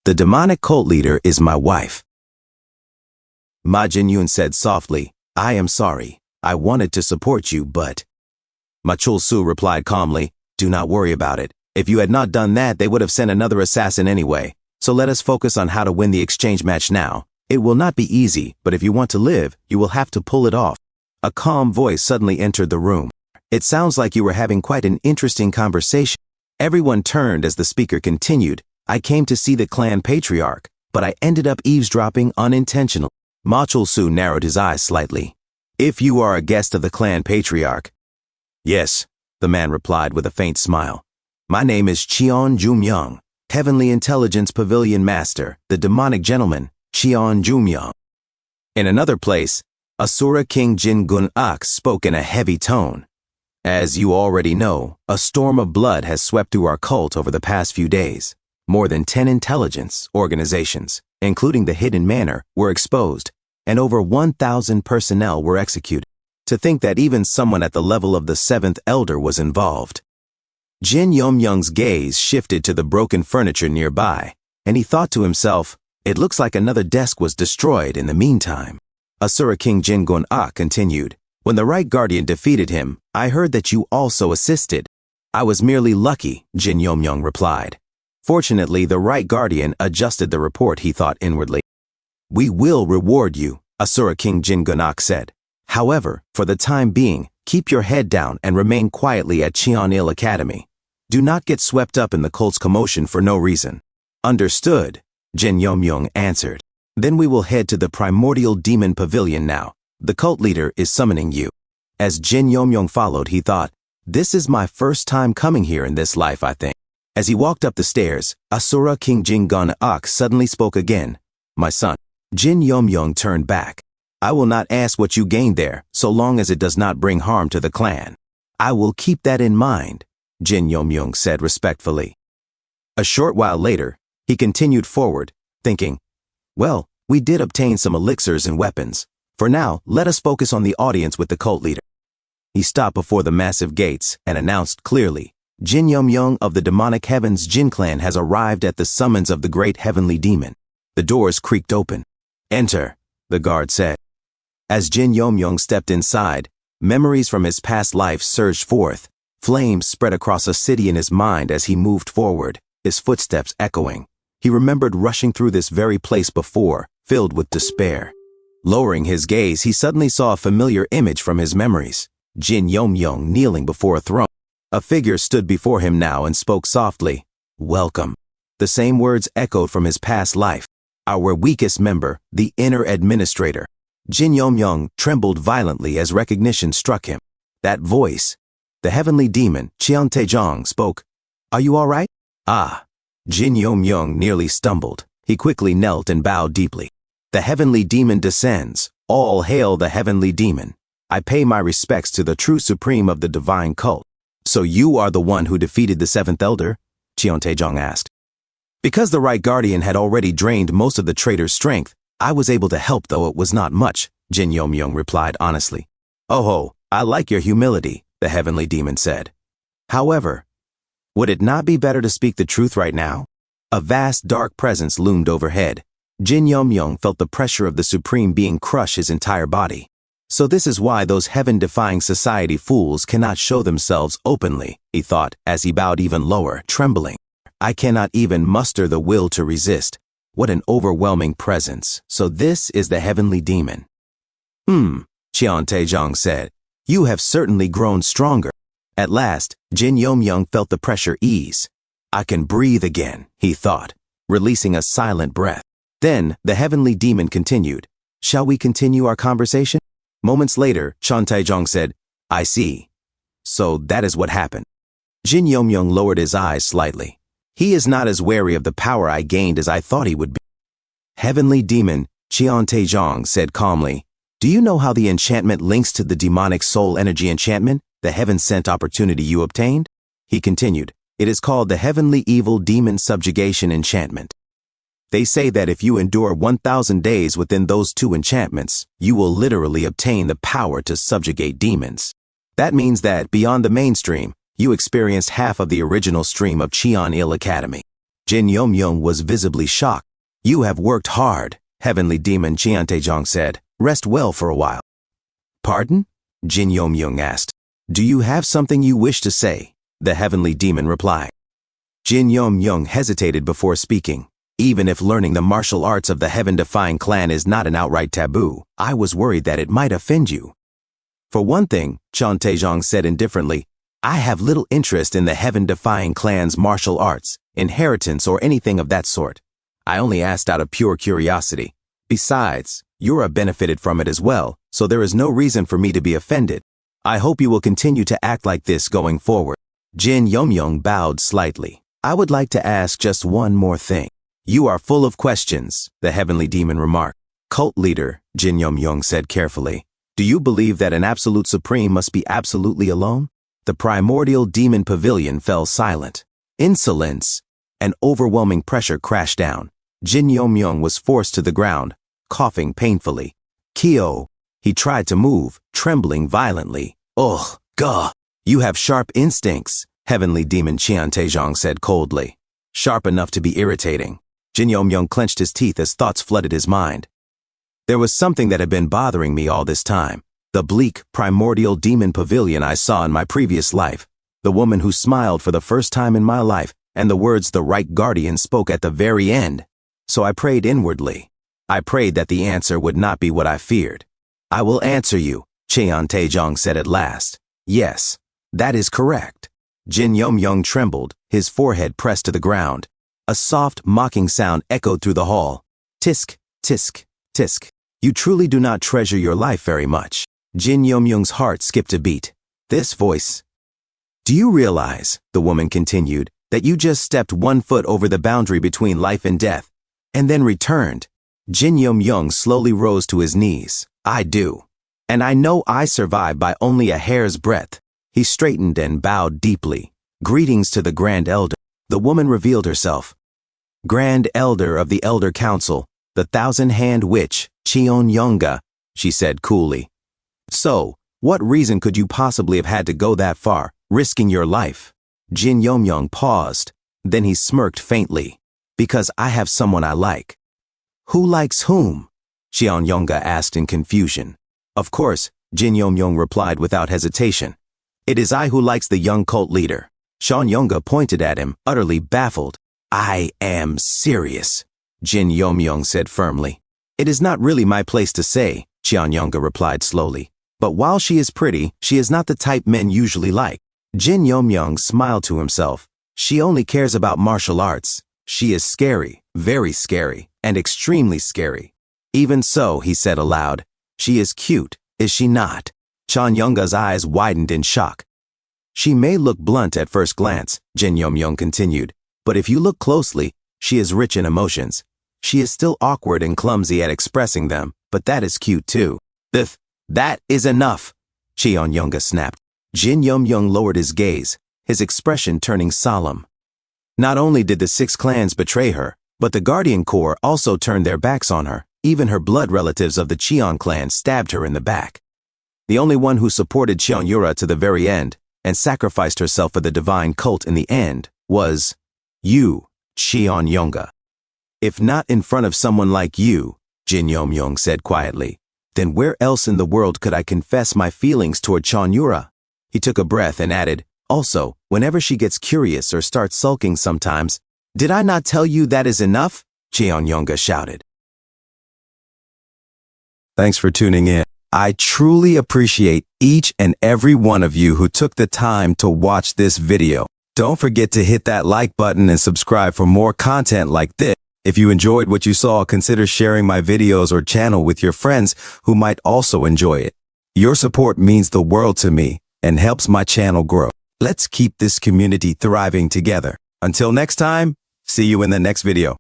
The demonic cult leader is my wife. Ma Jinyun said softly, I am sorry. I wanted to support you, but... Ma Chul-su replied calmly, do not worry about it. If you had not done that, they would have sent another assassin anyway. So let us focus on how to win the exchange match now. It will not be easy, but if you want to live, you will have to pull it off. A calm voice suddenly entered the room. It sounds like you were having quite an interesting conversation. Everyone turned as the speaker continued. I came to see the clan patriarch, but I ended up eavesdropping unintentionally. Ma Chul-su narrowed his eyes slightly. If you are a guest of the clan patriarch. Yes, the man replied with a faint smile. My name is Cheon Jum-young, Heavenly Intelligence Pavilion Master, the demonic gentleman, Cheon Jum-young. In another place, Asura King Jin-gun-ak spoke in a heavy tone. As you already know, a storm of blood has swept through our cult over the past few days. More than 10 intelligence organizations, including the Hidden Manor, were exposed, and over 1,000 personnel were executed. To think that even someone at the level of the 7th Elder was involved. Jin Yom-young's gaze shifted to the broken furniture nearby, and he thought to himself, it looks like another desk was destroyed in the meantime. Asura King Jin-gun-ak continued, when the Right Guardian defeated him, I heard that you also assisted. I was merely lucky, Jin Yom-young replied. Fortunately, the Right Guardian adjusted the report, he thought inwardly. We will reward you, Asura King Jin-gun-ak said. However, for the time being, keep your head down and remain quietly at Cheon-il Academy. Do not get swept up in the cult's commotion for no reason. Understood, Jin Yom-young answered. Then we will head to the Primordial Demon Pavilion now. The cult leader is summoning you. As Jin Yom-young followed, he thought, this is my first time coming here in this life, I think. As he walked up the stairs, Asura King Jin-gun-ak suddenly spoke again. My son. Jin Yom-young turned back. I will not ask what you gained there, so long as it does not bring harm to the clan. I will keep that in mind, Jin Yom-young said respectfully. A short while later, he continued forward, thinking, well, we did obtain some elixirs and weapons. For now, let us focus on the audience with the cult leader. He stopped before the massive gates and announced clearly, Jin Yom-young of the demonic heavens Jin clan has arrived at the summons of the great heavenly demon. The doors creaked open. Enter, the guard said. As Jin Yom-young stepped inside, memories from his past life surged forth. Flames spread across a city in his mind as he moved forward, his footsteps echoing. He remembered rushing through this very place before, filled with despair. Lowering his gaze, he suddenly saw a familiar image from his memories. Jin Yom-young kneeling before a throne. A figure stood before him now and spoke softly. Welcome. The same words echoed from his past life. Our weakest member, the inner administrator. Jin Yom-young trembled violently as recognition struck him. That voice, the heavenly demon, Cheon Taejong, spoke. Are you all right? Ah. Jin Yom-young nearly stumbled. He quickly knelt and bowed deeply. The heavenly demon descends. All hail the heavenly demon. I pay my respects to the true supreme of the divine cult. So you are the one who defeated the 7th Elder? Cheon Taejong asked. Because the Right Guardian had already drained most of the traitor's strength, I was able to help, though it was not much, Jin Yom-young replied honestly. Oh ho, I like your humility, the heavenly demon said. However, would it not be better to speak the truth right now? A vast dark presence loomed overhead. Jin Yom-young felt the pressure of the supreme being crush his entire body. So this is why those heaven-defying society fools cannot show themselves openly, he thought as he bowed even lower, trembling. I cannot even muster the will to resist. What an overwhelming presence. So this is the heavenly demon. Cheon Taejong said. You have certainly grown stronger. At last, Jin Yom-young felt the pressure ease. I can breathe again, he thought, releasing a silent breath. Then, the heavenly demon continued. Shall we continue our conversation? Moments later, Cheon Taejong said, I see. So that is what happened. Jin Yom-young lowered his eyes slightly. He is not as wary of the power I gained as I thought he would be. Heavenly demon, Cheon Taejong said calmly, do you know how the enchantment links to the demonic soul energy enchantment, the heaven-sent opportunity you obtained? He continued, it is called the heavenly evil demon subjugation enchantment. They say that if you endure 1,000 days within those 2 enchantments, you will literally obtain the power to subjugate demons. That means that, beyond the mainstream, you experienced half of the original stream of Cheon-il Academy. Jin Yomyung was visibly shocked. You have worked hard, heavenly demon Chiantejong said. Rest well for a while. Pardon? Jin Yomyung asked. Do you have something you wish to say? The heavenly demon replied. Jin Yomyung hesitated before speaking. Even if learning the martial arts of the heaven-defying clan is not an outright taboo, I was worried that it might offend you. For one thing, Chiantejong said indifferently, I have little interest in the heaven-defying clan's martial arts, inheritance, or anything of that sort. I only asked out of pure curiosity. Besides, Yura benefited from it as well, so there is no reason for me to be offended. I hope you will continue to act like this going forward. Jin Yomyung bowed slightly. I would like to ask just one more thing. You are full of questions, the heavenly demon remarked. Cult leader, Jin Yomyung said carefully. Do you believe that an absolute supreme must be absolutely alone? The primordial demon pavilion fell silent. Insolence. An overwhelming pressure crashed down. Jin Yomyung was forced to the ground, coughing painfully. Kyo. He tried to move, trembling violently. Ugh, gah. You have sharp instincts, heavenly demon Chiantejong said coldly. Sharp enough to be irritating. Jin Yomyung clenched his teeth as thoughts flooded his mind. There was something that had been bothering me all this time. The bleak, primordial demon pavilion I saw in my previous life. The woman who smiled for the first time in my life, and the words the right guardian spoke at the very end. So I prayed inwardly. I prayed that the answer would not be what I feared. I will answer you, Chiantejong said at last. Yes, that is correct. Jin Yomyung trembled, his forehead pressed to the ground. A soft, mocking sound echoed through the hall. Tisk, tisk, tisk. You truly do not treasure your life very much. Jin Yomyung's heart skipped a beat. This voice. Do you realize, the woman continued, that you just stepped 1 foot over the boundary between life and death, and then returned? Jin Yomyung slowly rose to his knees. I do. And I know I survived by only a hair's breadth. He straightened and bowed deeply. Greetings to the Grand Elder. The woman revealed herself. Grand Elder of the Elder Council, the Thousand-Hand Witch, Cheon-yonga, she said coolly. So, what reason could you possibly have had to go that far, risking your life? Jin Yomyung paused. Then he smirked faintly. Because I have someone I like. Who likes whom? Cheon-yonga asked in confusion. Of course, Jin Yomyung replied without hesitation. It is I who likes the young cult leader. Cheon-yonga pointed at him, utterly baffled. I am serious, Jin Yomyung said firmly. It is not really my place to say, Cheon-yonga replied slowly. But while she is pretty, she is not the type men usually like. Jin Yomyung smiled to himself. She only cares about martial arts. She is scary, very scary, and extremely scary. Even so, he said aloud, she is cute, is she not? Cheon-yonga's eyes widened in shock. She may look blunt at first glance, Jin Yomyung continued, but if you look closely, she is rich in emotions. She is still awkward and clumsy at expressing them, but that is cute too. That is enough, Cheon-yonga snapped. Jin Yomyung lowered his gaze, his expression turning solemn. Not only did the 6 clans betray her, but the Guardian Corps also turned their backs on her. Even her blood relatives of the Cheon clan stabbed her in the back. The only one who supported Cheon-yura to the very end, and sacrificed herself for the divine cult in the end, was you, Cheon-yonga. If not in front of someone like you, Jin Yomyung said quietly, then where else in the world could I confess my feelings toward Cheon-yura? He took a breath and added, also, whenever she gets curious or starts sulking sometimes, did I not tell you that is enough? Cheon-yonga shouted. Thanks for tuning in. I truly appreciate each and every one of you who took the time to watch this video. Don't forget to hit that like button and subscribe for more content like this. If you enjoyed what you saw, consider sharing my videos or channel with your friends who might also enjoy it. Your support means the world to me and helps my channel grow. Let's keep this community thriving together. Until next time, see you in the next video.